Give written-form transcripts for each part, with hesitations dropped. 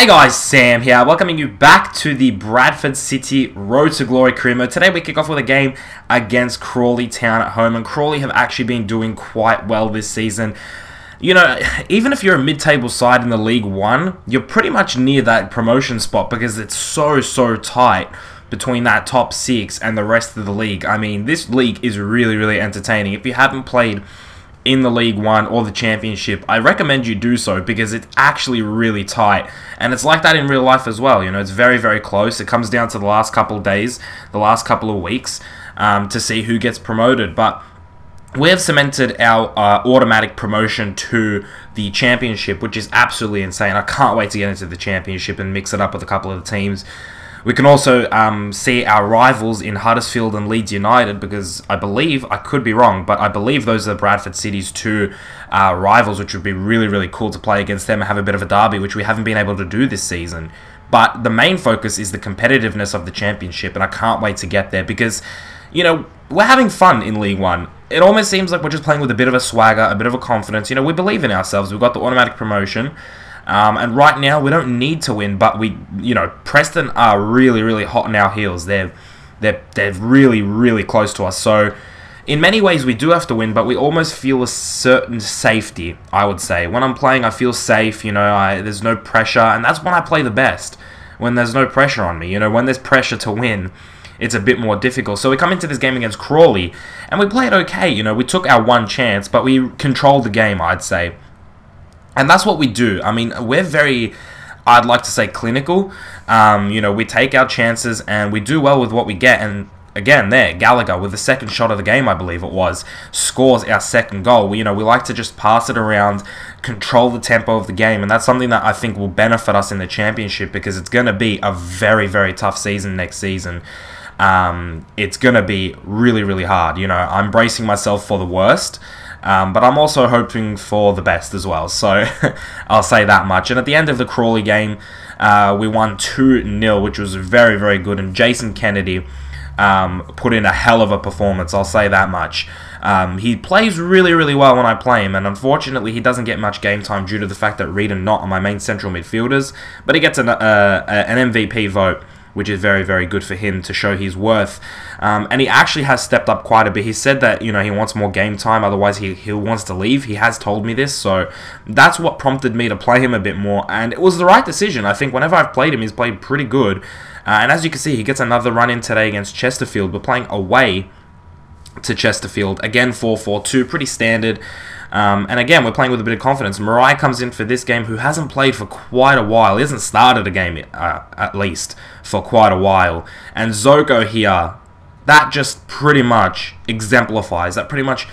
Hey guys, Sam here, welcoming you back to the Bradford City Road to Glory career mode. Today we kick off with a game against Crawley Town at home, and Crawley have actually been doing quite well this season. You know, even if you're a mid-table side in the League One, you're pretty much near that promotion spot because it's so tight between that top six and the rest of the league. I mean, this league is really entertaining. If you haven't played in the League One or the Championship, I recommend you do so because it's actually really tight. And it's like that in real life as well. You know, it's very close. It comes down to the last couple of days, the last couple of weeks, to see who gets promoted. But we have cemented our automatic promotion to the Championship, which is absolutely insane. I can't wait to get into the Championship and mix it up with a couple of the teams. We can also see our rivals in Huddersfield and Leeds United because I believe, I could be wrong, but I believe those are Bradford City's two rivals, which would be really cool to play against them and have a bit of a derby, which we haven't been able to do this season. But the main focus is the competitiveness of the Championship, and I can't wait to get there because, you know, we're having fun in League One. It almost seems like we're just playing with a bit of a swagger, a bit of a confidence. You know, we believe in ourselves. We've got the automatic promotion. And right now, we don't need to win, but Preston are really hot on our heels. They're really close to us. So, in many ways, we do have to win, but we almost feel a certain safety, I would say. When I'm playing, I feel safe, you know, there's no pressure, and that's when I play the best, when there's no pressure on me. You know, when there's pressure to win, it's a bit more difficult. So we come into this game against Crawley, and we played okay. You know, we took our one chance, but we controlled the game, I'd say. And that's what we do. I mean, we're very, I'd like to say, clinical. You know, we take our chances and we do well with what we get. And again, there, Gallagher with the second shot of the game, I believe it was, scores our second goal. We like to just pass it around, control the tempo of the game. And that's something that I think will benefit us in the Championship because it's going to be a very tough season next season. It's going to be really hard. You know, I'm bracing myself for the worst. But I'm also hoping for the best as well, so I'll say that much. And at the end of the Crawley game, we won 2-0, which was very good, and Jason Kennedy put in a hell of a performance, I'll say that much. He plays really well when I play him, and unfortunately he doesn't get much game time due to the fact that Reed and Knott are my main central midfielders, but he gets an MVP vote, which is very good for him to show his worth. And he actually has stepped up quite a bit. He said that, you know, he wants more game time, otherwise he wants to leave. He has told me this, so that's what prompted me to play him a bit more, and it was the right decision. I think whenever I've played him, he's played pretty good. And as you can see, he gets another run in today against Chesterfield. We're playing away to Chesterfield. Again, 4-4-2, pretty standard. And again, we're playing with a bit of confidence. Mariah comes in for this game, who hasn't played for quite a while. He hasn't started a game, at least, for quite a while. And Zoko here, that just pretty much exemplifies, that pretty much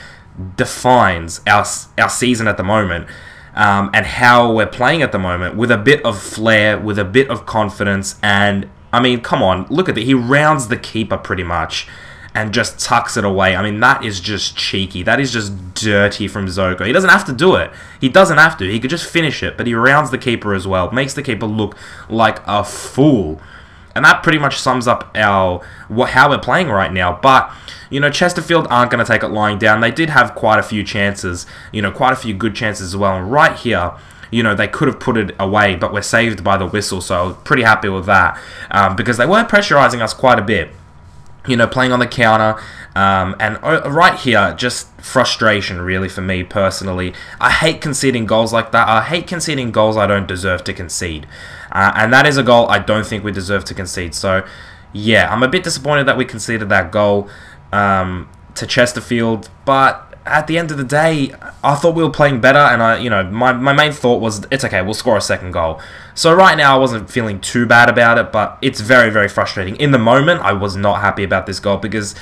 defines our season at the moment. And how we're playing at the moment, with a bit of flair, with a bit of confidence. And, I mean, come on, look at it. He rounds the keeper pretty much and just tucks it away. I mean, that is just cheeky. That is just dirty from Zoko. He doesn't have to do it. He doesn't have to. He could just finish it, but he rounds the keeper as well. Makes the keeper look like a fool. And that pretty much sums up how we're playing right now. But, you know, Chesterfield aren't going to take it lying down. They did have quite a few chances, you know, quite a few good chances as well. And right here, you know, they could have put it away, but we're saved by the whistle. So I was pretty happy with that because they were pressurizing us quite a bit. You know, playing on the counter, and right here, just frustration, really, for me, personally. I hate conceding goals like that. I hate conceding goals I don't deserve to concede. And that is a goal I don't think we deserve to concede. So, yeah, I'm a bit disappointed that we conceded that goal to Chesterfield, but at the end of the day, I thought we were playing better, and my main thought was, it's okay, we'll score a second goal. So right now, I wasn't feeling too bad about it, but it's very frustrating. In the moment, I was not happy about this goal because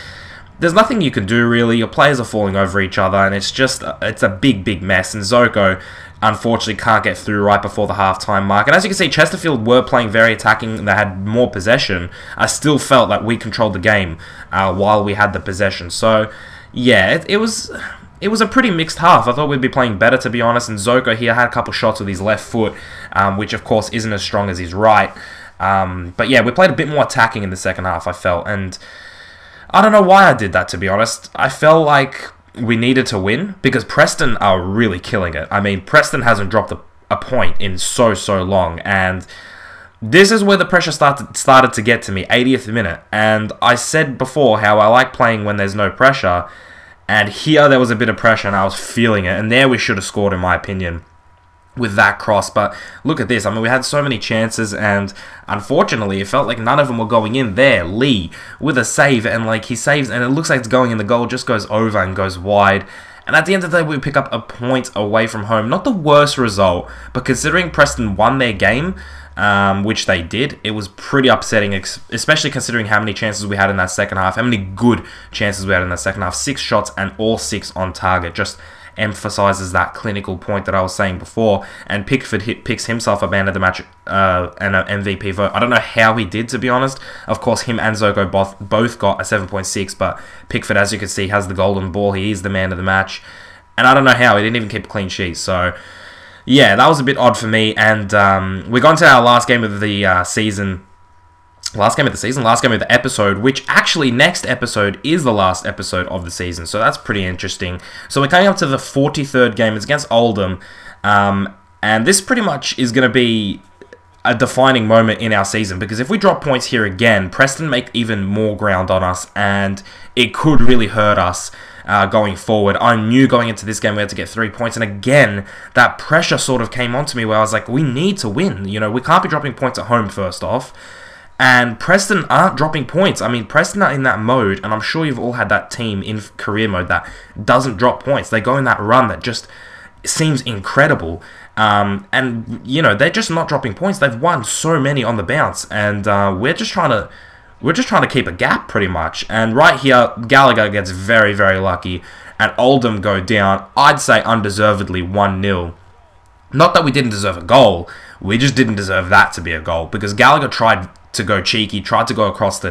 there's nothing you can do, really. Your players are falling over each other, and it's a big mess, and Zoko, unfortunately, can't get through right before the half-time mark. And as you can see, Chesterfield were playing very attacking. They had more possession. I still felt that we controlled the game while we had the possession. So, yeah, it was a pretty mixed half. I thought we'd be playing better, to be honest. And Zoko here had a couple shots with his left foot, which, of course, isn't as strong as his right. But, yeah, we played a bit more attacking in the second half, I felt. And I don't know why I did that, to be honest. I felt like we needed to win because Preston are really killing it. I mean, Preston hasn't dropped a point in so long. And This is where the pressure started to get to me, 80th minute. And I said before how I like playing when there's no pressure. And here there was a bit of pressure and I was feeling it. And there we should have scored, in my opinion, with that cross. But look at this. I mean, we had so many chances, and unfortunately it felt like none of them were going in. There, Lee with a save, and like he saves and it looks like it's going in. The goal just goes over and goes wide. And at the end of the day, we pick up a point away from home. Not the worst result, but considering Preston won their game, which they did, it was pretty upsetting, especially considering how many chances we had in that second half, how many good chances we had in that second half. 6 shots and all 6 on target. Just emphasises that clinical point that I was saying before. And Pickford picks himself a man of the match and an MVP vote. I don't know how he did, to be honest. Of course, him and Zoko both got a 7.6, but Pickford, as you can see, has the golden ball. He is the man of the match. And I don't know how. He didn't even keep a clean sheet. So, yeah, that was a bit odd for me. And we're going to our last game of the season. Last game of the episode, which actually next episode is the last episode of the season. So that's pretty interesting. So we're coming up to the 43rd game. It's against Oldham. And this pretty much is going to be a defining moment in our season, because if we drop points here again, Preston make even more ground on us, and it could really hurt us going forward. I knew going into this game we had to get 3 points, and again, that pressure sort of came onto me where I was like, we need to win. You know, we can't be dropping points at home first off. And Preston aren't dropping points. I mean, Preston are in that mode, and I'm sure you've all had that team in career mode that doesn't drop points. They go in that run that just seems incredible. And, you know, they're just not dropping points. They've won so many on the bounce, and we're just trying to keep a gap, pretty much. And right here, Gallagher gets very, very lucky, and Oldham go down, I'd say undeservedly, 1-0. Not that we didn't deserve a goal, we just didn't deserve that to be a goal, because Gallagher tried to go cheeky, tried to go across the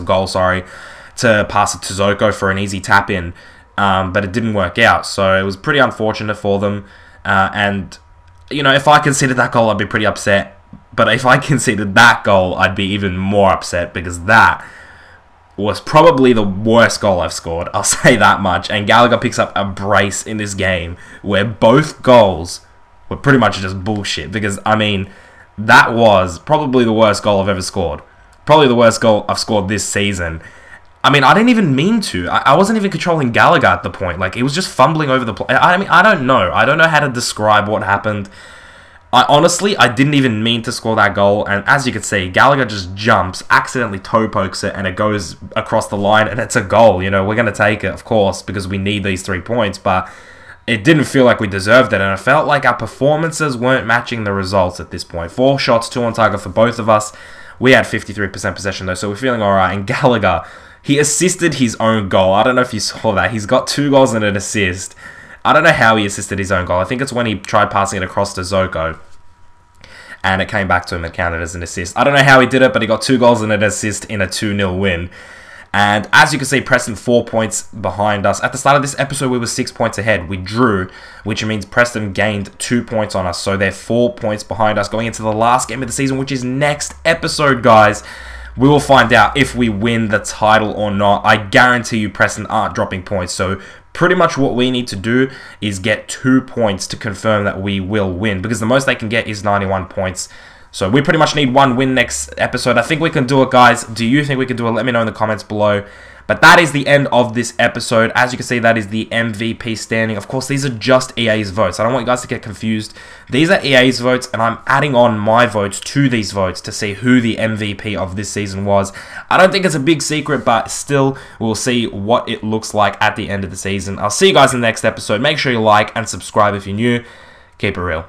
goal, to pass it to Zoko for an easy tap in, but it didn't work out. So it was pretty unfortunate for them. And you know, if I conceded that goal, I'd be pretty upset. But if I conceded that goal, I'd be even more upset, because that was probably the worst goal I've scored. I'll say that much. And Gallagher picks up a brace in this game where both goals were pretty much just bullshit, because I mean, that was probably the worst goal I've ever scored. Probably the worst goal I've scored this season. I mean, I didn't even mean to. I wasn't even controlling Gallagher at the point. Like, it was just fumbling over the play. I mean, I don't know. I don't know how to describe what happened. Honestly, I didn't even mean to score that goal. And as you can see, Gallagher just jumps, accidentally toe pokes it, and it goes across the line, and it's a goal. You know, we're going to take it, of course, because we need these 3 points. But it didn't feel like we deserved it, and it felt like our performances weren't matching the results at this point. 4 shots, 2 on target for both of us. We had 53% possession, though, so we're feeling alright. And Gallagher, he assisted his own goal. I don't know if you saw that. He's got 2 goals and an assist. I don't know how he assisted his own goal. I think it's when he tried passing it across to Zoko, and it came back to him and counted as an assist. I don't know how he did it, but he got 2 goals and an assist in a 2-0 win. And as you can see, Preston 4 points behind us. At the start of this episode, we were 6 points ahead. We drew, which means Preston gained 2 points on us. So they're 4 points behind us going into the last game of the season, which is next episode, guys. We will find out if we win the title or not. I guarantee you Preston aren't dropping points. So pretty much what we need to do is get 2 points to confirm that we will win, because the most they can get is 91 points. So we pretty much need 1 win next episode. I think we can do it, guys. Do you think we can do it? Let me know in the comments below. But that is the end of this episode. As you can see, that is the MVP standing. Of course, these are just EA's votes. I don't want you guys to get confused. These are EA's votes, and I'm adding on my votes to these votes to see who the MVP of this season was. I don't think it's a big secret, but still, we'll see what it looks like at the end of the season. I'll see you guys in the next episode. Make sure you like and subscribe if you're new. Keep it real.